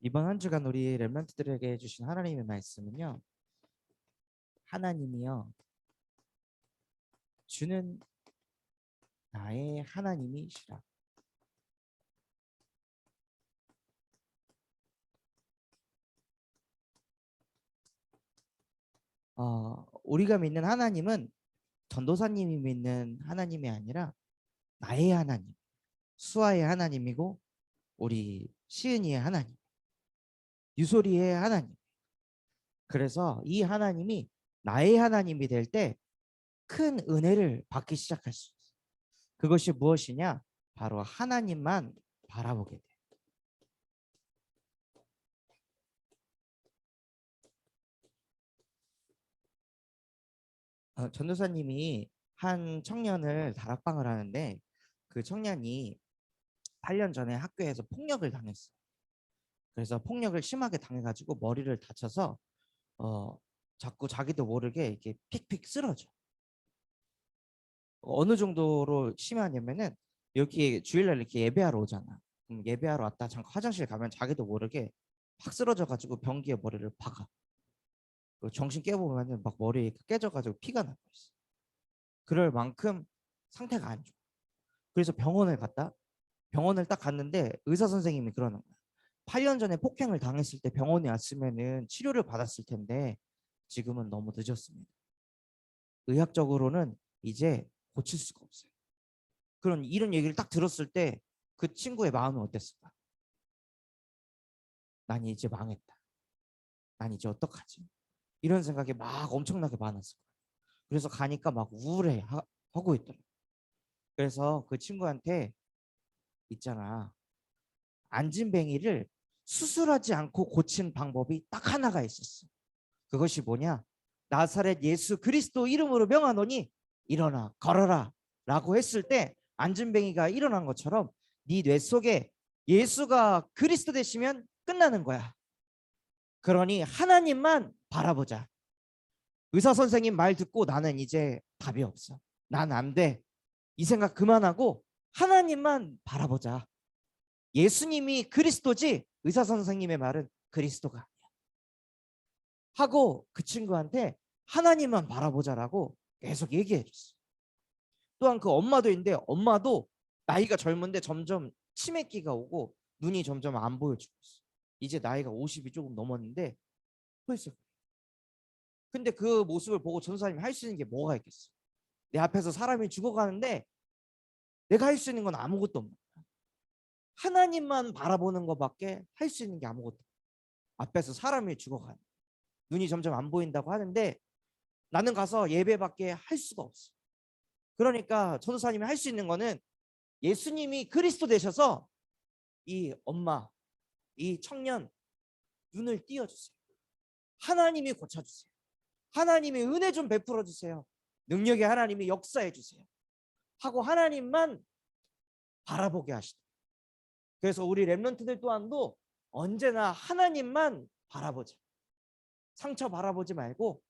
이번 한 주간 우리 렘넌트들에게 주신 하나님의 말씀은요. 하나님이여 주는 나의 하나님이시라. 우리가 믿는 하나님은 전도사님이 믿는 하나님이 아니라 나의 하나님, 수아의 하나님이고 우리 시은이의 하나님, 유소리의 하나님. 그래서 이 하나님이 나의 하나님이 될 때 큰 은혜를 받기 시작할 수 있어요. 그것이 무엇이냐? 바로 하나님만 바라보게 돼. 전도사님이 한 청년을 다락방을 하는데 그 청년이 8년 전에 학교에서 폭력을 당했어요. 그래서 폭력을 심하게 당해가지고 머리를 다쳐서 자꾸 자기도 모르게 이렇게 픽픽 쓰러져. 어느 정도로 심하냐면은 여기 주일날 이렇게 예배하러 오잖아. 그럼 예배하러 왔다 잠깐 화장실 가면 자기도 모르게 확 쓰러져가지고 변기에 머리를 박아. 정신 깨보면은 막 머리 깨져가지고 피가 나고 있어. 그럴 만큼 상태가 안 좋아. 그래서 병원을 딱 갔는데 의사 선생님이 그러는 거야. 8년 전에 폭행을 당했을 때 병원에 왔으면은 치료를 받았을 텐데 지금은 너무 늦었습니다. 의학적으로는 이제 고칠 수가 없어요. 그런 이런 얘기를 딱 들었을 때 그 친구의 마음은 어땠을까? 난 이제 망했다. 난 이제 어떡하지? 이런 생각이 막 엄청나게 많았을 거예요. 그래서 가니까 막 우울해 하고 있더라고요. 그래서 그 친구한테 있잖아. 안진뱅이를 수술하지 않고 고친 방법이 딱 하나가 있었어. 그것이 뭐냐? 나사렛 예수 그리스도 이름으로 명하노니 일어나 걸어라 라고 했을 때 안진뱅이가 일어난 것처럼 네 뇌 속에 예수가 그리스도 되시면 끝나는 거야. 그러니 하나님만 바라보자. 의사 선생님 말 듣고 나는 이제 답이 없어. 난 안 돼. 이 생각 그만하고 하나님만 바라보자. 예수님이 그리스도지 의사 선생님의 말은 그리스도가 아니야. 하고 그 친구한테 하나님만 바라보자라고 계속 얘기해 줬어. 또한 그 엄마도 있는데 엄마도 나이가 젊은데 점점 치매기가 오고 눈이 점점 안 보여지고 있어. 이제 나이가 50이 조금 넘었는데 벌써. 근데 그 모습을 보고 전사님이 할 수 있는 게 뭐가 있겠어? 내 앞에서 사람이 죽어가는데 내가 할 수 있는 건 아무것도 없는 거야. 하나님만 바라보는 것밖에 할 수 있는 게 아무것도 없어. 앞에서 사람이 죽어가는 눈이 점점 안 보인다고 하는데 나는 가서 예배밖에 할 수가 없어. 그러니까 전도사님이 할 수 있는 거는 예수님이 그리스도 되셔서 이 엄마, 이 청년 눈을 띄워주세요. 하나님이 고쳐주세요. 하나님이 은혜 좀 베풀어 주세요. 능력의 하나님이 역사해 주세요. 하고 하나님만 바라보게 하시다. 그래서 우리 렘넌트들 또한도 언제나 하나님만 바라보자. 상처 바라보지 말고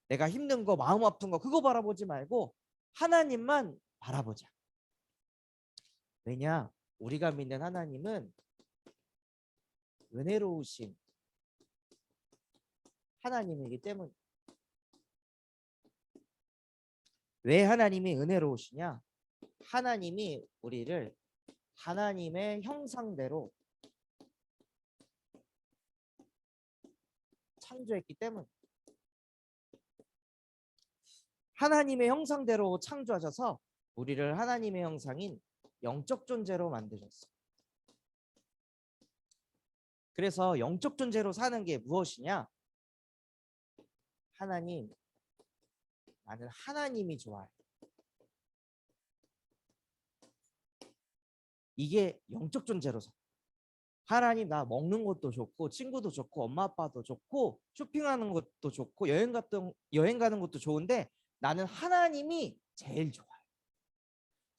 내가 힘든 거 마음 아픈 거 그거 바라보지 말고 하나님만 바라보자. 왜냐? 우리가 믿는 하나님은 은혜로우신 하나님이기 때문에. 왜 하나님이 은혜로우시냐? 하나님이 우리를 하나님의 형상대로 창조했기 때문에. 하나님의 형상대로 창조하셔서 우리를 하나님의 형상인 영적 존재로 만드셨어요. 그래서 영적 존재로 사는 게 무엇이냐? 하나님, 나는 하나님이 좋아요. 이게 영적 존재로 사. 하나님, 나 먹는 것도 좋고 친구도 좋고 엄마 아빠도 좋고 쇼핑하는 것도 좋고 여행 가는 것도 좋은데 나는 하나님이 제일 좋아요.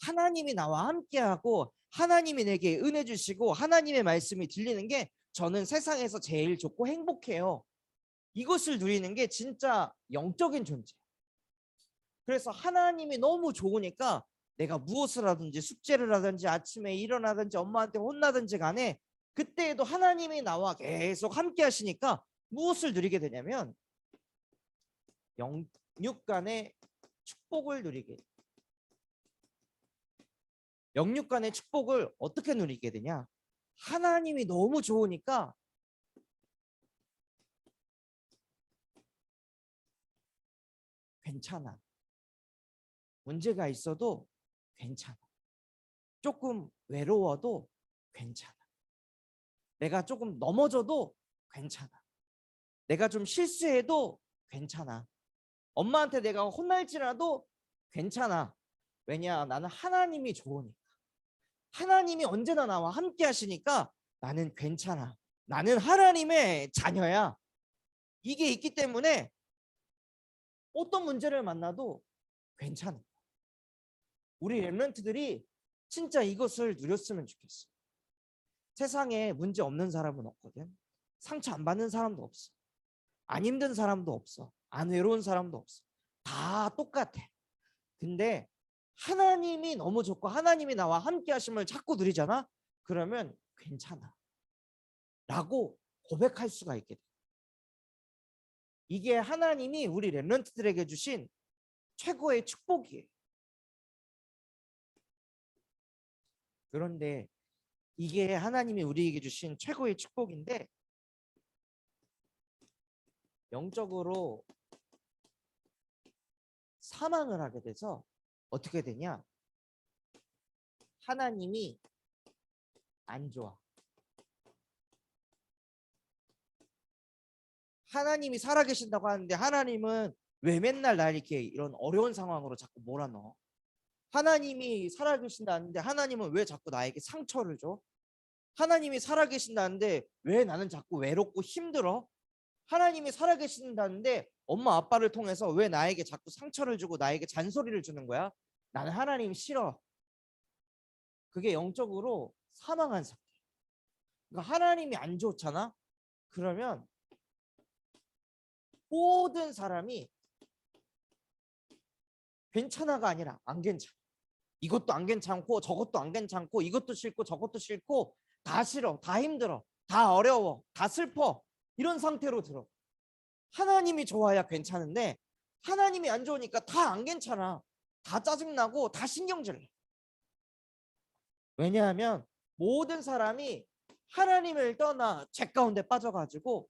하나님이 나와 함께하고 하나님이 내게 은혜 주시고 하나님의 말씀이 들리는 게 저는 세상에서 제일 좋고 행복해요. 이것을 누리는 게 진짜 영적인 존재예요. 그래서 하나님이 너무 좋으니까 내가 무엇을 하든지 숙제를 하든지 아침에 일어나든지 엄마한테 혼나든지 간에 그때에도 하나님이 나와 계속 함께 하시니까 무엇을 누리게 되냐면 영육 간의 축복을 누리게 돼요. 영육 간의 축복을 어떻게 누리게 되냐? 하나님이 너무 좋으니까 괜찮아. 문제가 있어도 괜찮아. 조금 외로워도 괜찮아. 내가 조금 넘어져도 괜찮아. 내가 좀 실수해도 괜찮아. 엄마한테 내가 혼날지라도 괜찮아. 왜냐? 나는 하나님이 좋으니까. 하나님이 언제나 나와 함께 하시니까 나는 괜찮아. 나는 하나님의 자녀야. 이게 있기 때문에 어떤 문제를 만나도 괜찮아. 우리 렘넌트들이 진짜 이것을 누렸으면 좋겠어. 세상에 문제 없는 사람은 없거든. 상처 안 받는 사람도 없어. 안 힘든 사람도 없어. 안 외로운 사람도 없어. 다 똑같아. 근데 하나님이 너무 좋고 하나님이 나와 함께 하심을 자꾸 누리잖아. 그러면 괜찮아 라고 고백할 수가 있게 돼. 이게 하나님이 우리 렘넌트들에게 주신 최고의 축복이에요. 그런데 이게 하나님이 우리에게 주신 최고의 축복인데 영적으로 사망을 하게 돼서 어떻게 되냐? 하나님이 안 좋아. 하나님이 살아계신다고 하는데 하나님은 왜 맨날 날 이렇게 이런 어려운 상황으로 자꾸 몰아넣어? 하나님이 살아계신다는데 하나님은 왜 자꾸 나에게 상처를 줘? 하나님이 살아계신다는데 왜 나는 자꾸 외롭고 힘들어? 하나님이 살아계신다는데 엄마 아빠를 통해서 왜 나에게 자꾸 상처를 주고 나에게 잔소리를 주는 거야? 나는 하나님 싫어. 그게 영적으로 사망한 상태. 그러니까 하나님이 안 좋잖아. 그러면 모든 사람이 괜찮아가 아니라 안 괜찮아. 이것도 안 괜찮고 저것도 안 괜찮고 이것도 싫고 저것도 싫고 다 싫어. 다 힘들어. 다 어려워. 다 슬퍼. 이런 상태로 들어. 하나님이 좋아야 괜찮은데 하나님이 안 좋으니까 다 안 괜찮아. 다 짜증나고 다 신경질 내. 왜냐하면 모든 사람이 하나님을 떠나 죄 가운데 빠져가지고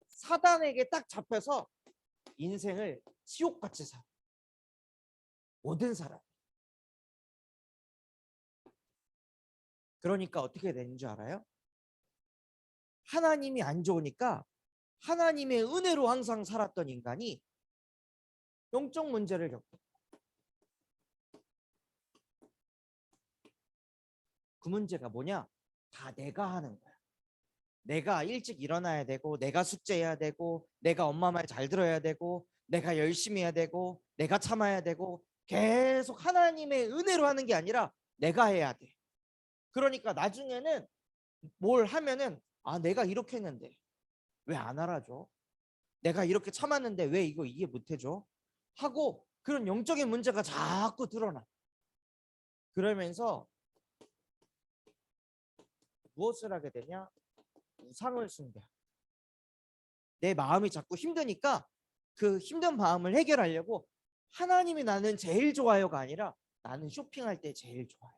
사단에게 딱 잡혀서 인생을 지옥같이 살아. 모든 사람. 그러니까 어떻게 되는 줄 알아요? 하나님이 안 좋으니까 하나님의 은혜로 항상 살았던 인간이 영적 문제를 겪고 그 문제가 뭐냐? 다 내가 하는 거야. 내가 일찍 일어나야 되고 내가 숙제해야 되고 내가 엄마 말 잘 들어야 되고 내가 열심히 해야 되고 내가 참아야 되고 계속 하나님의 은혜로 하는 게 아니라 내가 해야 돼. 그러니까 나중에는 뭘 하면은 아 내가 이렇게 했는데 왜 안 알아줘? 내가 이렇게 참았는데 왜 이거 이해 못 해줘? 하고 그런 영적인 문제가 자꾸 드러나. 그러면서 무엇을 하게 되냐? 우상을 숭배. 내 마음이 자꾸 힘드니까 그 힘든 마음을 해결하려고 하나님이 나는 제일 좋아요가 아니라 나는 쇼핑할 때 제일 좋아요.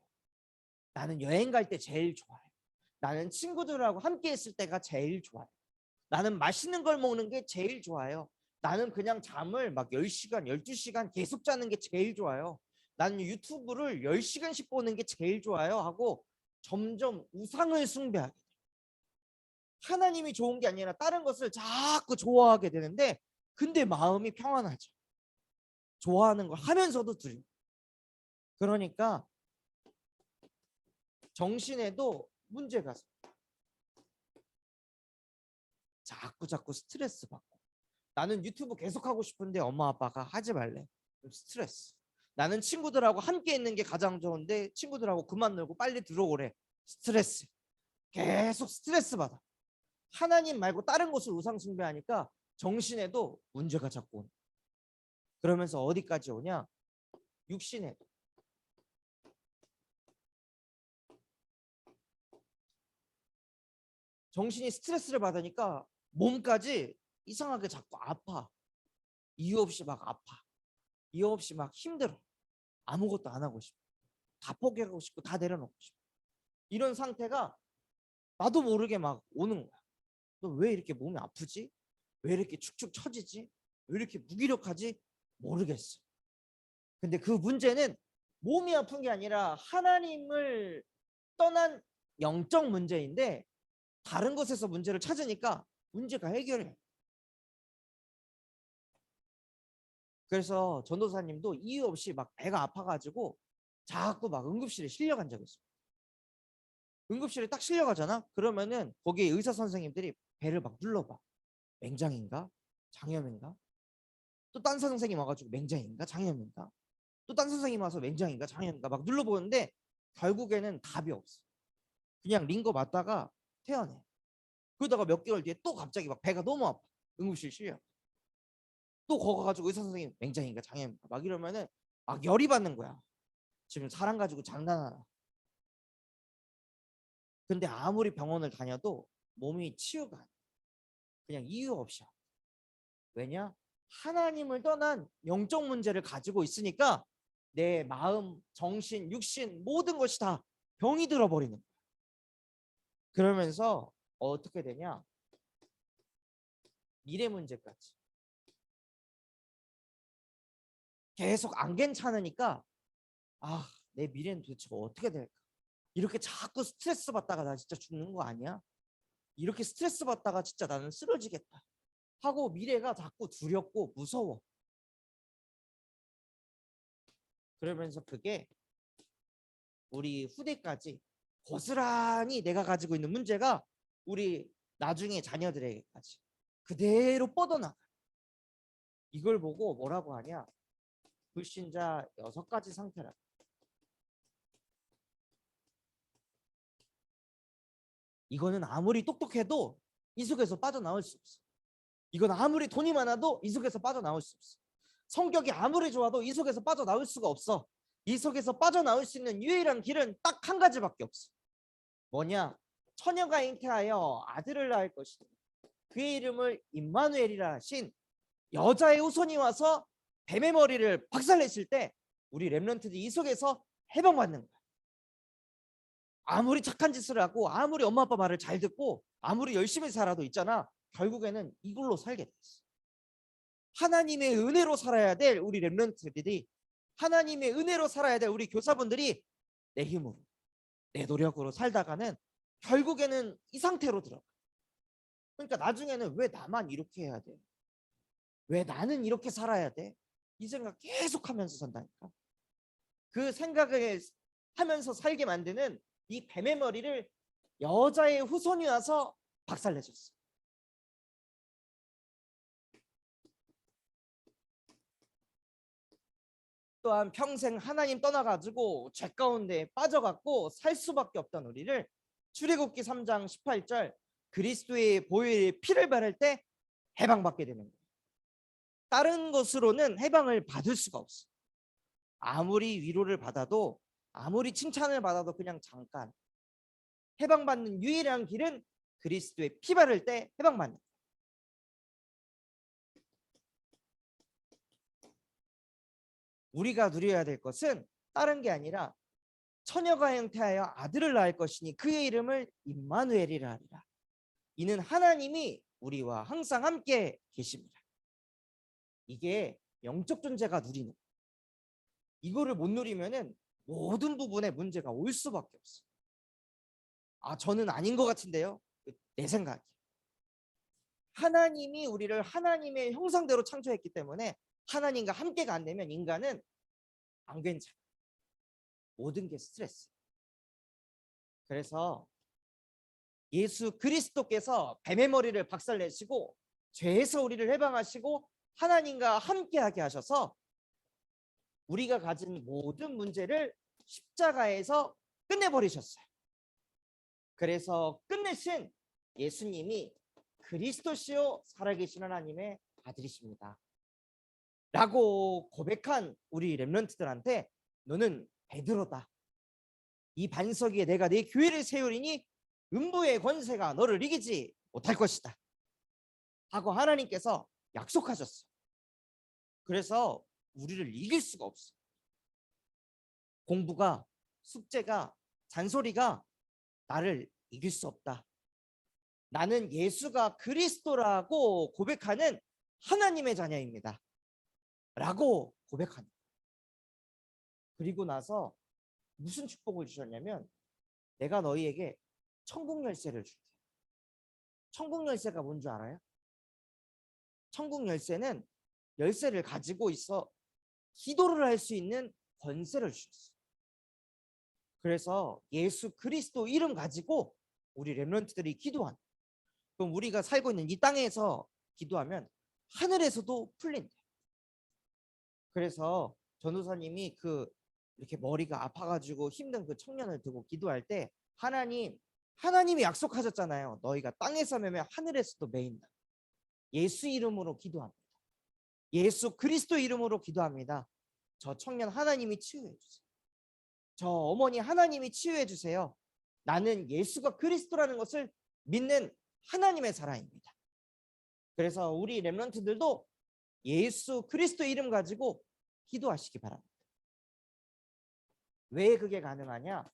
나는 여행 갈 때 제일 좋아요. 나는 친구들하고 함께 있을 때가 제일 좋아요. 나는 맛있는 걸 먹는 게 제일 좋아요. 나는 그냥 잠을 막 10시간, 12시간 계속 자는 게 제일 좋아요. 나는 유튜브를 10시간씩 보는 게 제일 좋아요 하고 점점 우상을 숭배하게 돼요. 하나님이 좋은 게 아니라 다른 것을 자꾸 좋아하게 되는데 근데 마음이 평안하죠. 좋아하는 걸 하면서도 두려워. 그러니까 정신에도 문제가 자꾸 스트레스 받고 나는 유튜브 계속 하고 싶은데 엄마 아빠가 하지 말래. 스트레스. 나는 친구들하고 함께 있는 게 가장 좋은데 친구들하고 그만 놀고 빨리 들어오래. 스트레스. 계속 스트레스 받아. 하나님 말고 다른 것을 우상 숭배하니까 정신에도 문제가 자꾸 오네. 그러면서 어디까지 오냐? 육신에도. 정신이 스트레스를 받으니까 몸까지 이상하게 자꾸 아파. 이유 없이 막 아파. 이유 없이 막 힘들어. 아무것도 안 하고 싶어. 다 포기하고 싶고 다 내려놓고 싶어. 이런 상태가 나도 모르게 막 오는 거야. 너 왜 이렇게 몸이 아프지? 왜 이렇게 축축 처지지? 왜 이렇게 무기력하지? 모르겠어. 근데 그 문제는 몸이 아픈 게 아니라 하나님을 떠난 영적 문제인데, 다른 것에서 문제를 찾으니까 문제가 해결해. 그래서 전도사님도 이유 없이 막 배가 아파가지고 자꾸 막 응급실에 실려간 적이 있어요. 응급실에 딱 실려가잖아. 그러면은 거기 의사 선생님들이 배를 막 눌러봐. 맹장인가? 장염인가? 또 딴 선생님 와가지고 맹장인가? 장염인가? 또 딴 선생님 와서 맹장인가? 장염인가? 막 눌러보는데 결국에는 답이 없어. 그냥 링거 맞다가 퇴원해. 그러다가 몇 개월 뒤에 또 갑자기 막 배가 너무 아파. 응급실 실려. 또 거기 가가지고 의사 선생님 맹장인가? 장염인가? 막 이러면은 막 열이 받는 거야. 지금 사람 가지고 장난하나. 근데 아무리 병원을 다녀도 몸이 치유가 안 돼. 그냥 이유 없이. 왜냐? 하나님을 떠난 영적 문제를 가지고 있으니까 내 마음, 정신, 육신 모든 것이 다 병이 들어버리는 거야. 그러면서 어떻게 되냐? 미래 문제까지 계속 안 괜찮으니까, 내 미래는 도대체 어떻게 될까? 이렇게 자꾸 스트레스 받다가 나 진짜 죽는 거 아니야? 이렇게 스트레스 받다가 진짜 나는 쓰러지겠다 하고 미래가 자꾸 두렵고 무서워. 그러면서 그게 우리 후대까지 고스란히 내가 가지고 있는 문제가 우리 나중에 자녀들에게까지 그대로 뻗어나가. 이걸 보고 뭐라고 하냐? 불신자 6가지 상태라. 이거는 아무리 똑똑해도 이 속에서 빠져나올 수 없어. 이건 아무리 돈이 많아도 이 속에서 빠져나올 수 없어. 성격이 아무리 좋아도 이 속에서 빠져나올 수가 없어. 이 속에서 빠져나올 수 있는 유일한 길은 딱 한 가지밖에 없어. 뭐냐? 처녀가 잉태하여 아들을 낳을 것이다. 그의 이름을 임마누엘이라 하신 여자의 후손이 와서 뱀의 머리를 박살냈을 때 우리 렘넌트들이 이 속에서 해방받는 거야. 아무리 착한 짓을 하고 아무리 엄마 아빠 말을 잘 듣고 아무리 열심히 살아도 있잖아, 결국에는 이걸로 살게 됐어. 하나님의 은혜로 살아야 될 우리 렘넌트들이, 하나님의 은혜로 살아야 될 우리 교사분들이 내 힘으로 내 노력으로 살다가는 결국에는 이 상태로 들어가. 그러니까 나중에는 왜 나만 이렇게 해야 돼? 왜 나는 이렇게 살아야 돼? 이 생각 계속 하면서 산다니까. 그 생각을 하면서 살게 만드는 이 뱀의 머리를 여자의 후손이 와서 박살내줬어. 또한 평생 하나님 떠나가지고 죄 가운데 빠져갖고 살 수밖에 없던 우리를 출애굽기 3장 18절 그리스도의 보혈의 피를 바를 때 해방받게 되는 거예요. 다른 것으로는 해방을 받을 수가 없어. 아무리 위로를 받아도 아무리 칭찬을 받아도 그냥 잠깐. 해방받는 유일한 길은 그리스도의 피 바를 때 해방받는 거예요. 우리가 누려야 될 것은 다른 게 아니라 처녀가 잉태하여 아들을 낳을 것이니 그의 이름을 임마누엘이라 하리라. 이는 하나님이 우리와 항상 함께 계십니다. 이게 영적 존재가 누리는 거예요. 이거를 못 누리면은 모든 부분에 문제가 올 수밖에 없어. 저는 아닌 것 같은데요. 내 생각이. 하나님이 우리를 하나님의 형상대로 창조했기 때문에 하나님과 함께가 안 되면 인간은 안 괜찮아. 모든 게 스트레스. 그래서 예수 그리스도께서 뱀의 머리를 박살내시고 죄에서 우리를 해방하시고 하나님과 함께하게 하셔서 우리가 가진 모든 문제를 십자가에서 끝내버리셨어요. 그래서 끝내신 예수님이 그리스도시요 살아계신 하나님의 아들이십니다 라고 고백한 우리 렘넌트들한테 너는 베드로다. 이 반석 위에 내가 내 교회를 세우리니 음부의 권세가 너를 이기지 못할 것이다 하고 하나님께서 약속하셨어. 그래서 우리를 이길 수가 없어. 공부가, 숙제가, 잔소리가 나를 이길 수 없다. 나는 예수가 그리스도라고 고백하는 하나님의 자녀입니다 라고 고백하는. 그리고 나서 무슨 축복을 주셨냐면, 내가 너희에게 천국 열쇠를 줄게. 천국 열쇠가 뭔 줄 알아요? 천국 열쇠는 열쇠를 가지고 있어 기도를 할 수 있는 권세를 주셨어. 그래서 예수 그리스도 이름 가지고 우리 렘넌트들이 기도한. 그럼 우리가 살고 있는 이 땅에서 기도하면 하늘에서도 풀린대. 그래서 전도사님이 이렇게 머리가 아파가지고 힘든 그 청년을 두고 기도할 때, 하나님이 약속하셨잖아요. 너희가 땅에서 매면 하늘에서도 매인다. 예수 이름으로 기도합니다. 예수 그리스도 이름으로 기도합니다. 저 청년 하나님이 치유해 주세요. 저 어머니 하나님이 치유해 주세요. 나는 예수가 그리스도라는 것을 믿는 하나님의 사람입니다. 그래서 우리 렘넌트들도 예수 그리스도 이름 가지고 기도하시기 바랍니다. 왜 그게 가능하냐?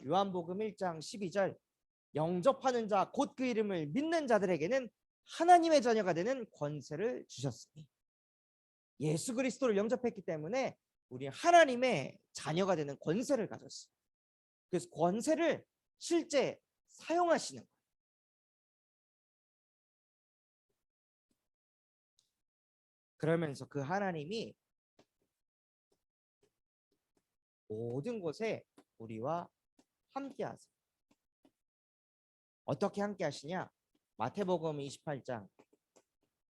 요한복음 1장 12절, 영접하는 자 곧 그 이름을 믿는 자들에게는 하나님의 자녀가 되는 권세를 주셨으니. 예수 그리스도를 영접했기 때문에 우리 하나님의 자녀가 되는 권세를 가졌어요. 그래서 권세를 실제 사용하시는 거예요. 그러면서 그 하나님이 모든 곳에 우리와 함께 하세요. 어떻게 함께 하시냐? 마태복음 28장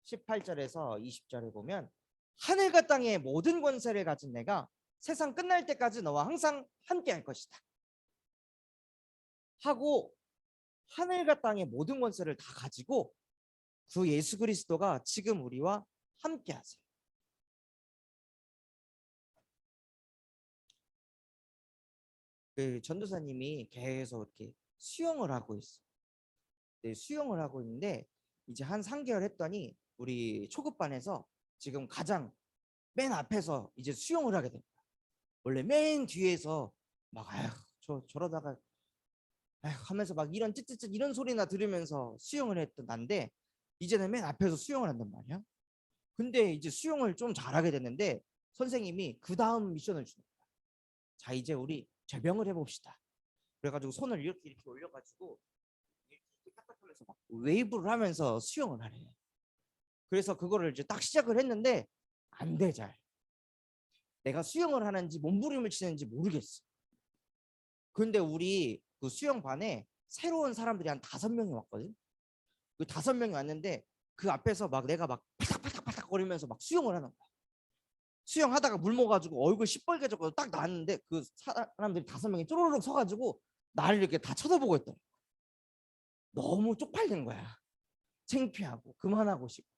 18절에서 20절에 보면, 하늘과 땅의 모든 권세를 가진 내가 세상 끝날 때까지 너와 항상 함께 할 것이다 하고, 하늘과 땅의 모든 권세를 다 가지고 그 예수 그리스도가 지금 우리와 함께 하세요. 그 전도사님이 계속 이렇게 수영을 하고 있어. 네, 수영을 하고 있는데 이제 한 3개월 했더니 우리 초급반에서 지금 가장 맨 앞에서 이제 수영을 하게 됩니다. 원래 맨 뒤에서 막 저러다가 하면서 막 이런 찌찌찌 이런 소리나 들으면서 수영을 했던 난데, 이제는 맨 앞에서 수영을 한단 말이야. 근데 이제 수영을 좀 잘하게 됐는데 선생님이 그 다음 미션을 주는 거야. 자, 이제 우리 제병을 해봅시다. 그래가지고 손을 이렇게 올려가지고 이렇게 딱딱하면서 막 웨이브를 하면서 수영을 하래. 그래서 그거를 이제 딱 시작을 했는데 안 돼, 잘. 내가 수영을 하는지 몸부림을 치는지 모르겠어. 근데 우리 그 수영반에 새로운 사람들이 한 5명이 왔거든. 그 5명이 왔는데 그 앞에서 막 내가 막 파닥파닥파닥 거리면서 막 수영을 하는 거야. 수영하다가 물 먹어가지고 얼굴 시뻘개져서 딱 나왔는데 그 사람들이 5명이 쪼르륵 서가지고 나를 이렇게 다 쳐다보고 있더라. 너무 쪽팔린 거야. 창피하고 그만하고 싶고.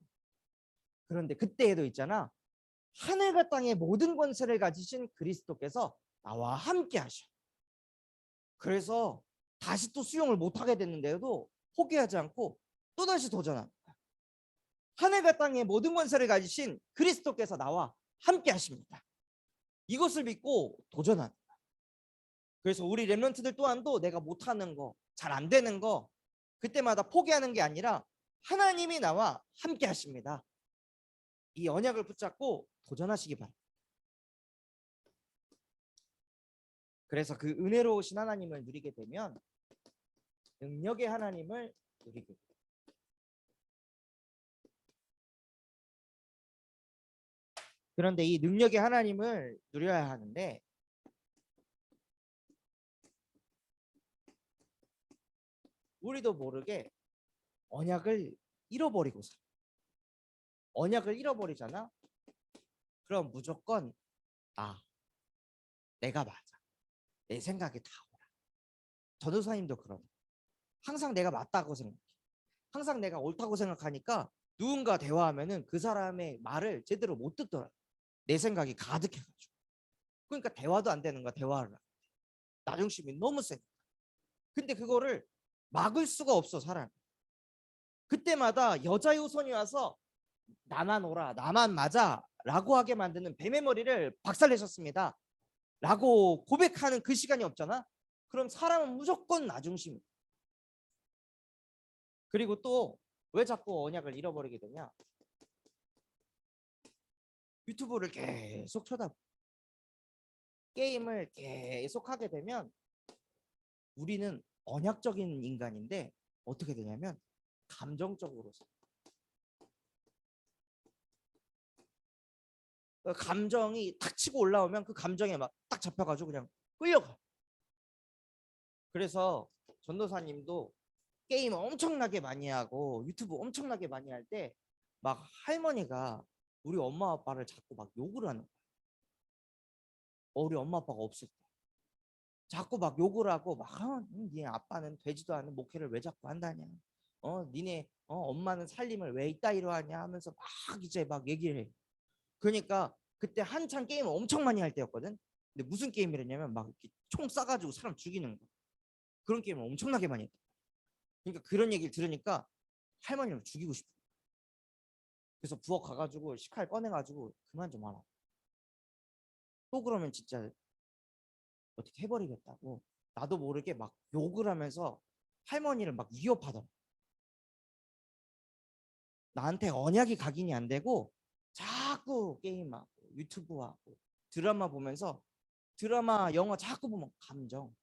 그런데 그때에도 있잖아, 하늘과 땅의 모든 권세를 가지신 그리스도께서 나와 함께 하셔. 그래서 다시 또 수영을 못하게 됐는데도 포기하지 않고 또다시 도전합니다. 하늘과 땅의 모든 권세를 가지신 그리스도께서 나와 함께 하십니다. 이것을 믿고 도전합니다. 그래서 우리 렘넌트들 또한도 내가 못하는 거, 잘 안 되는 거 그때마다 포기하는 게 아니라 하나님이 나와 함께 하십니다. 이 언약을 붙잡고 도전하시기 바랍니다. 그래서 그 은혜로우신 하나님을 누리게 되면 능력의 하나님을 누리게 됩니다. 그런데 이 능력의 하나님을 누려야 하는데 우리도 모르게 언약을 잃어버리고 살아. 언약을 잃어버리잖아. 그럼 무조건 내가 맞아. 내 생각이 다 옳아. 전도사님도 그러네. 항상 내가 맞다고 생각해. 항상 내가 옳다고 생각하니까 누군가 대화하면은 그 사람의 말을 제대로 못 듣더라. 내 생각이 가득해가지고. 그러니까 대화도 안 되는 거야. 대화를. 나중심이 너무 세. 근데 그거를 막을 수가 없어 사람. 그때마다 여자 요선이 와서 나만 오라, 나만 맞아 라고 하게 만드는 뱀의 머리를 박살내셨습니다 라고 고백하는 그 시간이 없잖아. 그럼 사람은 무조건 나 중심이야. 그리고 또 왜 자꾸 언약을 잃어버리게 되냐. 유튜브를 계속 쳐다보, 게임을 계속 하게 되면 우리는 언약적인 인간인데 어떻게 되냐면 감정적으로 감정이 탁 치고 올라오면 그 감정에 막 딱 잡혀가지고 그냥 끌려가. 그래서 전도사님도 게임 엄청나게 많이 하고 유튜브 엄청나게 많이 할 때 막 할머니가 우리 엄마 아빠를 자꾸 막 욕을 하는 거야. 우리 엄마 아빠가 없을 때 자꾸 막 욕을 하고 막 네 아빠는 되지도 않은 목회를 왜 자꾸 한다냐, 니네 엄마는 살림을 왜 이따위로 하냐 하면서 막 이제 막 얘기를 해. 그러니까 그때 한창 게임을 엄청 많이 할 때였거든. 근데 무슨 게임을 했냐면 막 이렇게 총 쏴가지고 사람 죽이는 거, 그런 게임을 엄청나게 많이 했다. 그러니까 그런 얘기를 들으니까 할머니를 죽이고 싶어. 그래서 부엌 가가지고 식칼 꺼내가지고 그만 좀 하라, 또 그러면 진짜 어떻게 해버리겠다고 나도 모르게 막 욕을 하면서 할머니를 막 위협하더라. 나한테 언약이 각인이 안 되고 자꾸 게임하고 유튜브하고 드라마 보면서 드라마 영화 자꾸 보면 감정,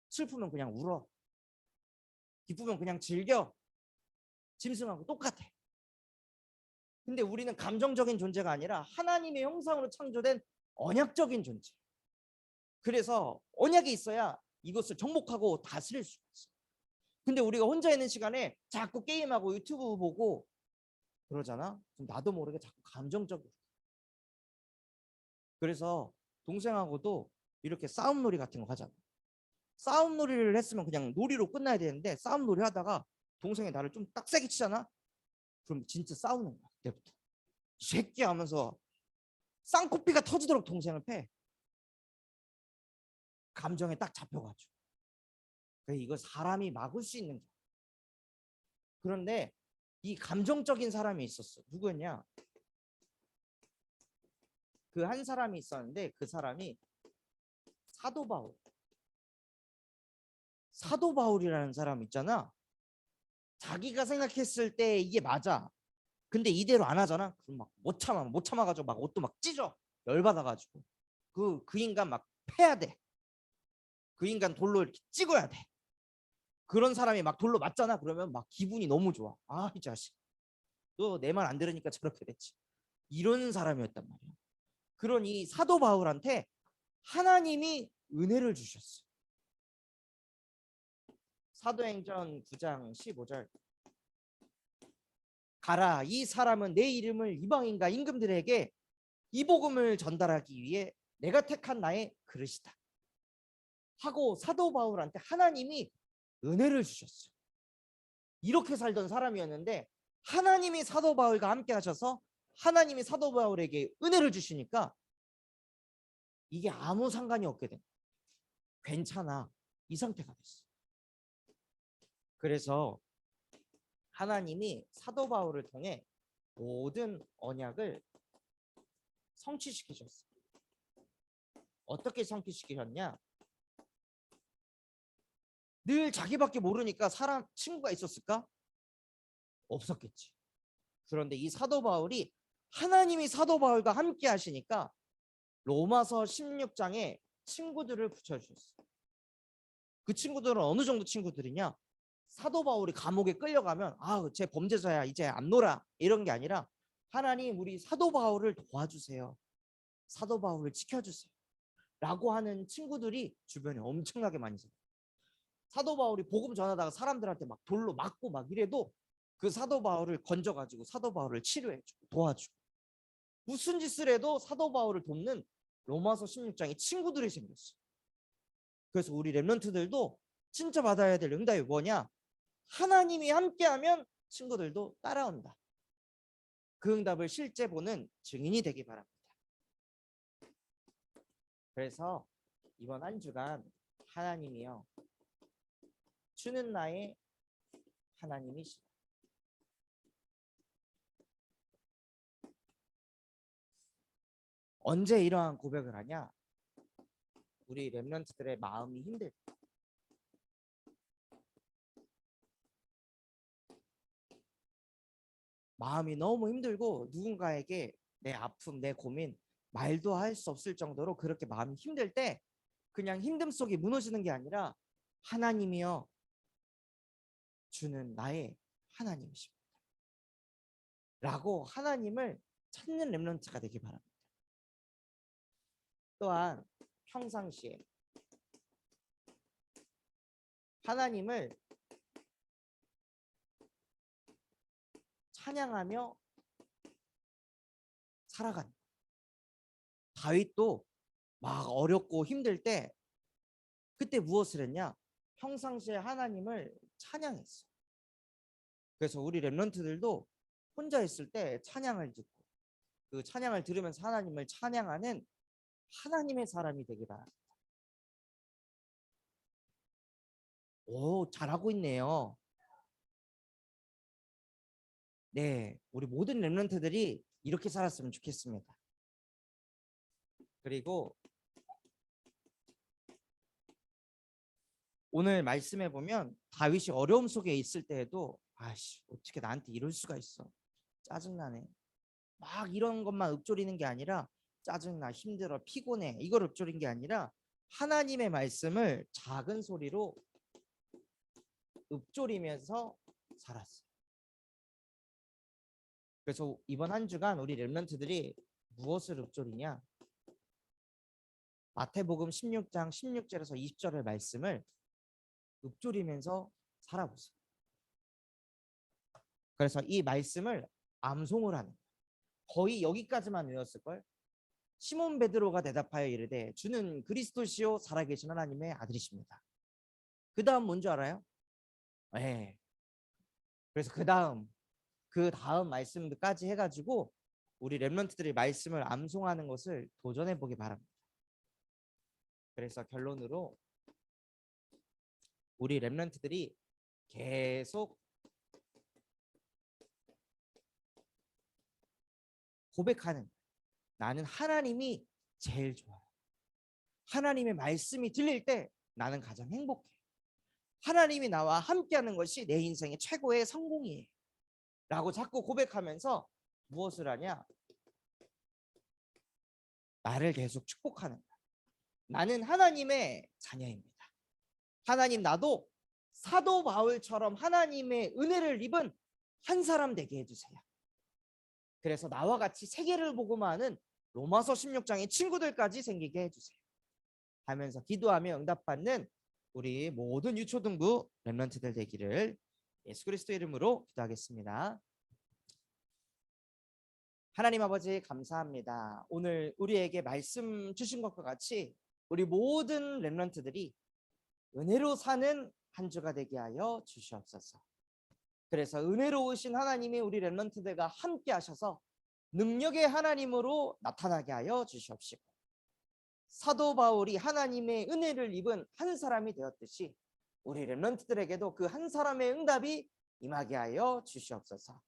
슬프면 그냥 울어, 기쁘면 그냥 즐겨, 짐승하고 똑같아. 근데 우리는 감정적인 존재가 아니라 하나님의 형상으로 창조된 언약적인 존재. 그래서 언약이 있어야 이것을 정복하고 다스릴 수가 있어. 근데 우리가 혼자 있는 시간에 자꾸 게임하고 유튜브 보고 그러잖아. 그럼 나도 모르게 자꾸 감정적으로. 그래서 동생하고도 이렇게 싸움놀이 같은 거 하잖아. 싸움놀이를 했으면 그냥 놀이로 끝나야 되는데 싸움놀이 하다가 동생이 나를 좀 딱 세게 치잖아. 그럼 진짜 싸우는 거야. 그때부터 새끼 하면서 쌍코피가 터지도록 동생을 패. 감정에 딱 잡혀가지고. 그래, 이거 사람이 막을 수 있는 거야. 그런데 이 감정적인 사람이 있었어. 누구였냐? 그 한 사람이 있었는데 그 사람이 사도 바울. 사도 바울이라는 사람 있잖아. 자기가 생각했을 때 이게 맞아. 근데 이대로 안 하잖아. 그럼 막 못 참아가지고 막 옷도 막 찢어. 열받아가지고 그 인간 막 패야 돼. 그 인간 돌로 이렇게 찍어야 돼. 그런 사람이 막 돌로 맞잖아. 그러면 막 기분이 너무 좋아. 아, 이 자식, 너 내 말 안 들으니까 저렇게 됐지. 이런 사람이었단 말이야. 그러니 사도 바울한테 하나님이 은혜를 주셨어. 사도행전 9장 15절. 가라, 이 사람은 내 이름을 이방인과 임금들에게 이 복음을 전달하기 위해 내가 택한 나의 그릇이다 하고 사도 바울한테 하나님이 은혜를 주셨어요. 이렇게 살던 사람이었는데 하나님이 사도 바울과 함께 하셔서 하나님이 사도 바울에게 은혜를 주시니까 이게 아무 상관이 없게 돼. 괜찮아, 이 상태가 됐어. 그래서 하나님이 사도 바울을 통해 모든 언약을 성취시키셨어. 어떻게 성취시키셨냐? 늘 자기밖에 모르니까 사람 친구가 있었을까? 없었겠지. 그런데 이 사도 바울이 하나님이 사도 바울과 함께 하시니까 로마서 16장에 친구들을 붙여주셨어. 그 친구들은 어느 정도 친구들이냐? 사도 바울이 감옥에 끌려가면 쟤 범죄자야 이제 안 놀아 이런 게 아니라 하나님 우리 사도 바울을 도와주세요, 사도 바울을 지켜주세요 라고 하는 친구들이 주변에 엄청나게 많이 있어요. 사도 바울이 복음 전하다가 사람들한테 막 돌로 맞고 막 이래도 그 사도 바울을 건져가지고 사도 바울을 치료해주고 도와주고, 무슨 짓을 해도 사도 바울을 돕는 로마서 16장에 친구들이 생겼어. 그래서 우리 랩런트들도 진짜 받아야 될 응답이 뭐냐? 하나님이 함께하면 친구들도 따라온다. 그 응답을 실제 보는 증인이 되기 바랍니다. 그래서 이번 한 주간 하나님이요, 주는 나의 하나님이시다. 언제 이러한 고백을 하냐? 우리 렘넌트들의 마음이 힘들 때. 마음이 너무 힘들고 누군가에게 내 아픔, 내 고민 말도 할 수 없을 정도로 그렇게 마음이 힘들 때 그냥 힘듦 속에 무너지는 게 아니라 하나님이여 주는 나의 하나님이십니다. 라고 하나님을 찾는 렘넌트가 되기 바랍니다. 또한 평상시에 하나님을 찬양하며 살아간다. 다윗도 막 어렵고 힘들 때 그때 무엇을 했냐? 평상시에 하나님을 찬양했어. 그래서 우리 렘넌트들도 혼자 있을 때 찬양을 듣고 그 찬양을 들으면서 하나님을 찬양하는 하나님의 사람이 되기 바랍니다. 오, 잘하고 있네요. 네, 우리 모든 렘넌트들이 이렇게 살았으면 좋겠습니다. 그리고 오늘 말씀해 보면 다윗이 어려움 속에 있을 때에도 아씨 어떻게 나한테 이럴 수가 있어, 짜증나네, 막 이런 것만 읊조리는 게 아니라 짜증나, 힘들어, 피곤해 이걸 읊조린 게 아니라 하나님의 말씀을 작은 소리로 읊조리면서 살았어요. 그래서 이번 한 주간 우리 렘넌트들이 무엇을 읊조리냐? 마태복음 16장 16절에서 20절의 말씀을 읊조리면서 살아보세요. 그래서 이 말씀을 암송을 하는 거예요. 거의 여기까지만 외웠을걸. 시몬 베드로가 대답하여 이르되 주는 그리스도시요 살아계신 하나님의 아들이십니다. 그 다음 뭔지 알아요? 네. 그래서 그 다음 말씀까지 해가지고 우리 렘넌트들이 말씀을 암송하는 것을 도전해 보기 바랍니다. 그래서 결론으로 우리 렘넌트들이 계속 고백하는, 나는 하나님이 제일 좋아요. 하나님의 말씀이 들릴 때 나는 가장 행복해. 하나님이 나와 함께하는 것이 내 인생의 최고의 성공이에요. 라고 자꾸 고백하면서 무엇을 하냐? 나를 계속 축복하는 거야. 나는 하나님의 자녀입니다. 하나님, 나도 사도 바울처럼 하나님의 은혜를 입은 한 사람 되게 해주세요. 그래서 나와 같이 세계를 복음하는 로마서 16장의 친구들까지 생기게 해주세요. 하면서 기도하며 응답받는 우리 모든 유초등부 렘넌트들 되기를 예수 그리스도 이름으로 기도하겠습니다. 하나님 아버지 감사합니다. 오늘 우리에게 말씀 주신 것과 같이 우리 모든 렘넌트들이 은혜로 사는 한 주가 되게 하여 주시옵소서. 그래서 은혜로우신 하나님이 우리 렘넌트들과 함께 하셔서 능력의 하나님으로 나타나게 하여 주시옵시고, 사도 바울이 하나님의 은혜를 입은 한 사람이 되었듯이 우리 렘넌트들에게도 그 한 사람의 응답이 임하게 하여 주시옵소서.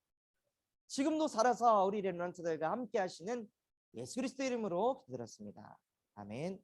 지금도 살아서 우리 렘넌트들과 함께 하시는 예수 그리스도 이름으로 기도드렸습니다. 아멘.